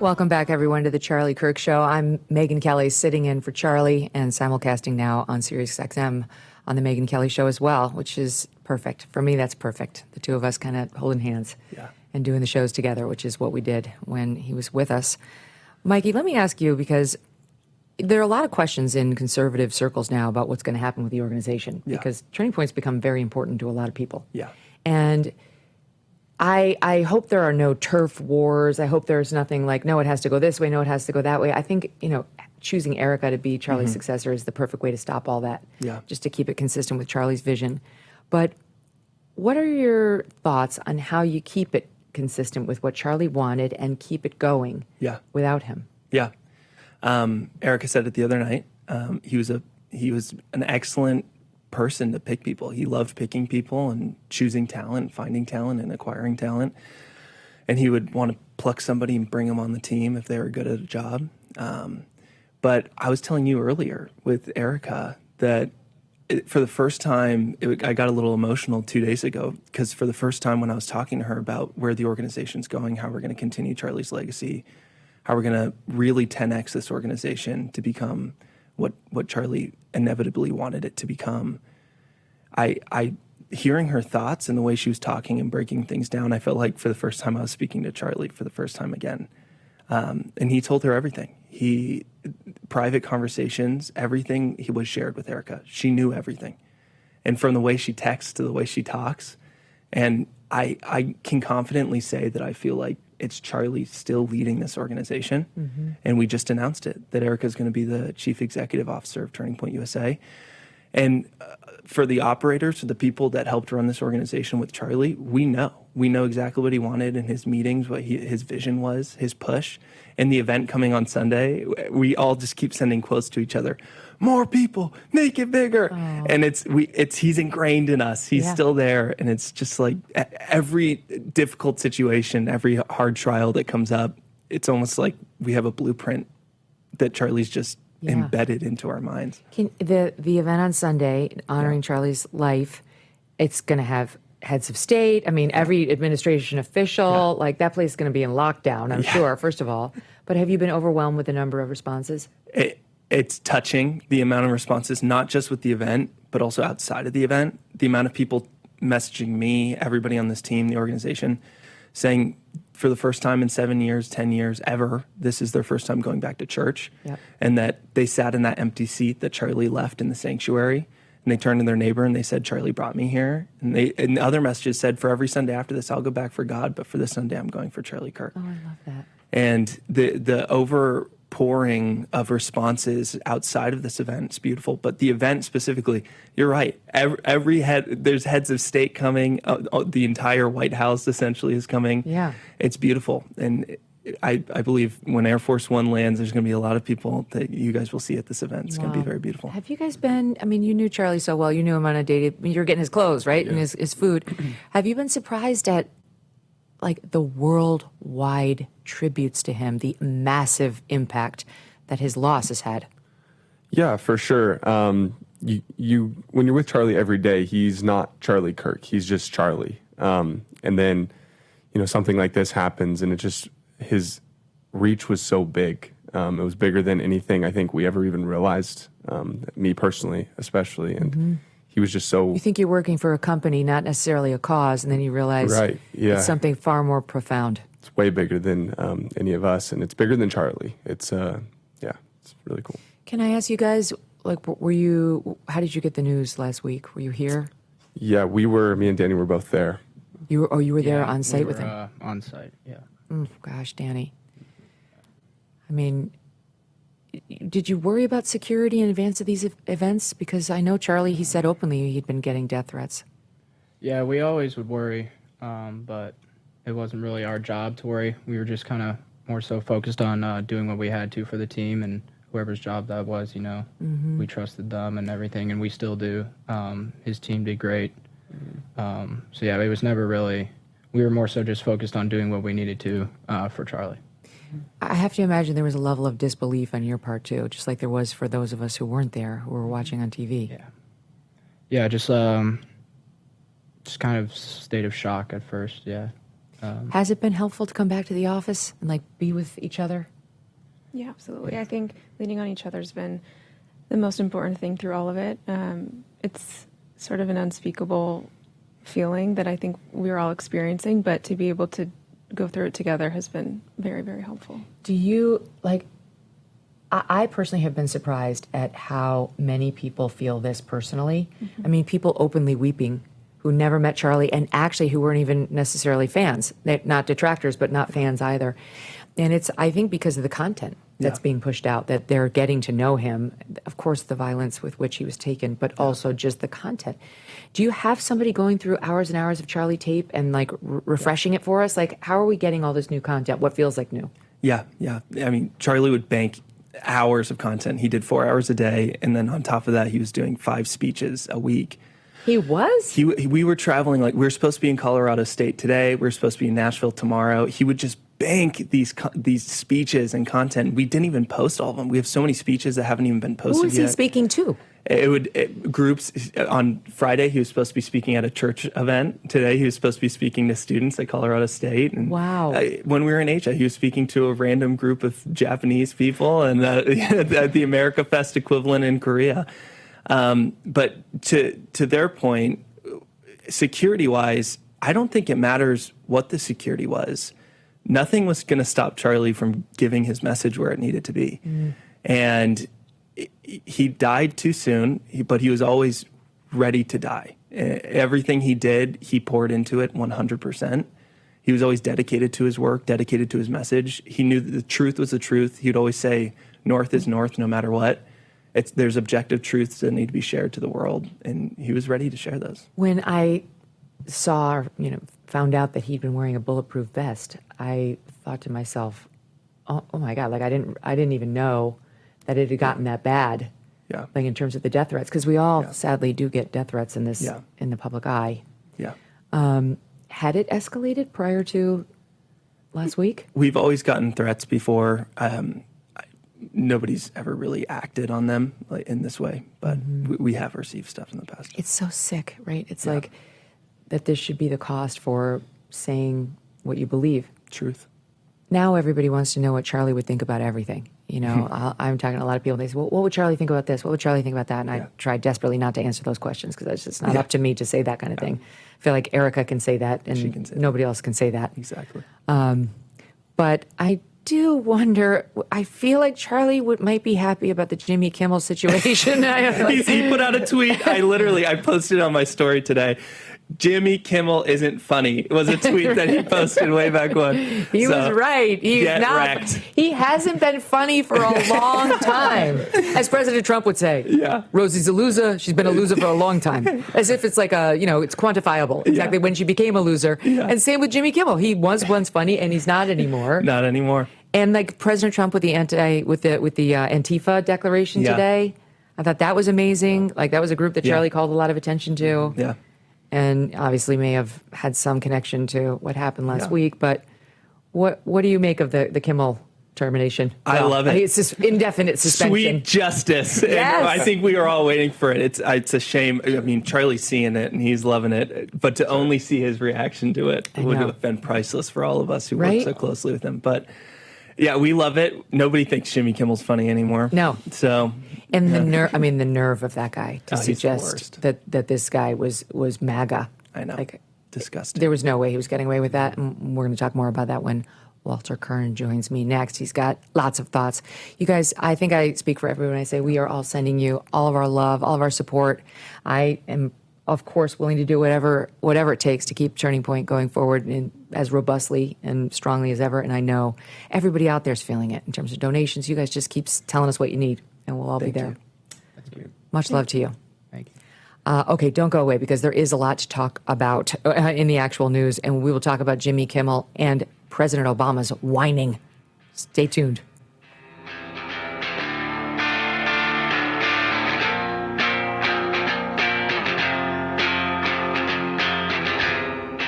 Welcome back, everyone, to the Charlie Kirk Show. I'm Megyn Kelly, sitting in for Charlie and simulcasting now on SiriusXM on the Megyn Kelly Show as well, which is perfect. For me, that's perfect. The two of us kind of holding hands and doing the shows together, which is what we did when he was with us. Mikey, let me ask you, because there are a lot of questions in conservative circles now about what's going to happen with the organization, because Turning Point's become very important to a lot of people. And I hope there are no turf wars. I hope there's nothing like, no, it has to go this way, no, it has to go that way. I think, choosing Erica to be Charlie's successor is the perfect way to stop all that, just to keep it consistent with Charlie's vision. But what are your thoughts on how you keep it consistent with what Charlie wanted and keep it going without him? Erica said it the other night. He was an excellent person to pick people. He loved picking people and choosing talent, finding talent and acquiring talent. And he would want to pluck somebody and bring them on the team if they were good at a job. But I was telling you earlier with Erica that for the first time, I got a little emotional 2 days ago, because for the first time when I was talking to her about where the organization's going, how we're going to continue Charlie's legacy, how we're going to really 10x this organization to become what Charlie inevitably wanted it to become. I hearing her thoughts and the way she was talking and breaking things down, I felt like for the first time I was speaking to Charlie for the first time again. And he told her everything. Private conversations, everything he was shared with Erica. She knew everything. And from the way she texts to the way she talks. And I can confidently say that I feel like it's Charlie still leading this organization. And we just announced it, that Erica's going to be the chief executive officer of Turning Point USA. And for the operators, for the people that helped run this organization with Charlie, we know exactly what he wanted in his meetings, what his vision was, his push. And the event coming on Sunday, we all just keep sending quotes to each other. More people, make it bigger. Oh. And he's ingrained in us. He's still there. And it's just like every difficult situation, every hard trial that comes up, it's almost like we have a blueprint that Charlie's just embedded into our minds. The event on Sunday, honoring Charlie's life, it's going to have heads of state. I mean, every administration official, like that place is going to be in lockdown, I'm sure, first of all. But have you been overwhelmed with the number of responses? It's touching, the amount of responses, not just with the event, but also outside of the event. The amount of people messaging me, everybody on this team, the organization, saying for the first time in 7 years, 10 years, ever, this is their first time going back to church. And that they sat in that empty seat that Charlie left in the sanctuary. And they turned to their neighbor and they said, Charlie brought me here. And the other messages said, for every Sunday after this, I'll go back for God. But for this Sunday, I'm going for Charlie Kirk. Oh, I love that. And the overpouring of responses outside of this event is beautiful. But the event specifically, you're right. There's heads of state coming. The entire White House essentially is coming. Yeah. It's beautiful. And I believe when Air Force One lands, there's going to be a lot of people that you guys will see at this event. It's going to be very beautiful. Have you guys been, I mean, you knew Charlie so well. You knew him on a daily, you're getting his clothes, right? And his food. Have you been surprised at like the worldwide tributes to him, the massive impact that his loss has had? Yeah, for sure. You when you're with Charlie every day, he's not Charlie Kirk. He's just Charlie. And then, something like this happens, and his reach was so big. It was bigger than anything I think we ever even realized. Me personally, especially, and he was just so. You think you're working for a company, not necessarily a cause, and then you realize it's something far more profound. It's way bigger than any of us, and it's bigger than Charlie. It's it's really cool. Can I ask you guys, like, how did you get the news last week? Were you here? Yeah, me and Danny were both there. You were there on site with him? On site, yeah. Gosh, Danny. I mean, did you worry about security in advance of these events? Because I know Charlie, he said openly he'd been getting death threats. Yeah, we always would worry, but it wasn't really our job to worry. We were just kind of more so focused on doing what we had to for the team, and whoever's job that was, we trusted them and everything, and we still do. His team did great. So yeah, it was never really, we were more so just focused on doing what we needed to for Charlie. I have to imagine there was a level of disbelief on your part too, just like there was for those of us who weren't there, who were watching on TV. Yeah, just kind of state of shock at first, yeah. Has it been helpful to come back to the office and like be with each other? Yeah, absolutely. I think leaning on each other has been the most important thing through all of it. It's sort of an unspeakable feeling that I think we're all experiencing, but to be able to go through it together has been very, very helpful. Do you like? I personally have been surprised at how many people feel this personally. I mean, people openly weeping who never met Charlie and actually who weren't even necessarily fans. They're not detractors, but not fans either. And it's, I think, because of the content that's being pushed out, that they're getting to know him. Of course, the violence with which he was taken, but also just the content. Do you have somebody going through hours and hours of Charlie tape and like refreshing it for us? Like, how are we getting all this new content? What feels like new? Yeah. I mean, Charlie would bank hours of content. He did 4 hours a day. And then on top of that, he was doing 5 speeches a week. He was? We were traveling, like we were supposed to be in Colorado State today. We were supposed to be in Nashville tomorrow. He would just bank these speeches and content. We didn't even post all of them. We have so many speeches that haven't even been posted yet. Who is he speaking to? Groups. On Friday, he was supposed to be speaking at a church event. Today, he was supposed to be speaking to students at Colorado State. And wow. When we were in Asia, he was speaking to a random group of Japanese people and at the America Fest equivalent in Korea. But to their point, security-wise, I don't think it matters what the security was. Nothing was going to stop Charlie from giving his message where it needed to be. And he died too soon, but he was always ready to die. Everything he did, he poured into it 100%. He was always dedicated to his work, dedicated to his message. He knew that the truth was the truth. He would always say, North is North no matter what. There's objective truths that need to be shared to the world, and he was ready to share those. When I found out that he'd been wearing a bulletproof vest, I thought to myself, oh my God, like I didn't even know that it had gotten that bad. Yeah. Like in terms of the death threats, because we all sadly do get death threats in this in the public eye. Yeah. Had it escalated prior to last week? We've always gotten threats before. Nobody's ever really acted on them like in this way, but we have received stuff in the past. It's so sick, right? It's like that this should be the cost for saying what you believe. Truth. Now everybody wants to know what Charlie would think about everything. I'm talking to a lot of people. They say, well, what would Charlie think about this? What would Charlie think about that? And I try desperately not to answer those questions because it's just not up to me to say that kind of thing. I feel like Erica can say that and nobody else can say that. Exactly. But I do wonder, I feel like Charlie might be happy about the Jimmy Kimmel situation. He put out a tweet. I posted on my story today. Jimmy Kimmel isn't funny. It was a tweet that he posted way back when. He was right. Wrecked. He hasn't been funny for a long time. As President Trump would say. Yeah. Rosie's a loser. She's been a loser for a long time. As if it's like it's quantifiable. Exactly when she became a loser. Yeah. And same with Jimmy Kimmel. He was once funny and he's not anymore. Not anymore. And like President Trump with the Antifa declaration today. I thought that was amazing. Like that was a group that Charlie called a lot of attention to. Yeah. And obviously may have had some connection to what happened last week. But what do you make of the Kimmel termination? I love it. It's just indefinite suspension. Sweet justice. Yes. And I think we were all waiting for it. It's a shame. I mean, Charlie's seeing it and he's loving it. But to only see his reaction to it would have been priceless for all of us who work so closely with him. But yeah, we love it. Nobody thinks Jimmy Kimmel's funny anymore. No. So... And the nerve of that guy to suggest that this guy was MAGA. I know. Like, disgusting. There was no way he was getting away with that. And we're going to talk more about that when Walter Kern joins me next. He's got lots of thoughts. You guys, I think I speak for everyone when I say we are all sending you all of our love, all of our support. I am, of course, willing to do whatever it takes to keep Turning Point going forward as robustly and strongly as ever. And I know everybody out there is feeling it in terms of donations. You guys just keep telling us what you need. And we'll all be there. Much love to you. Thank you. Okay, don't go away because there is a lot to talk about in the actual news. And we will talk about Jimmy Kimmel and President Obama's whining. Stay tuned.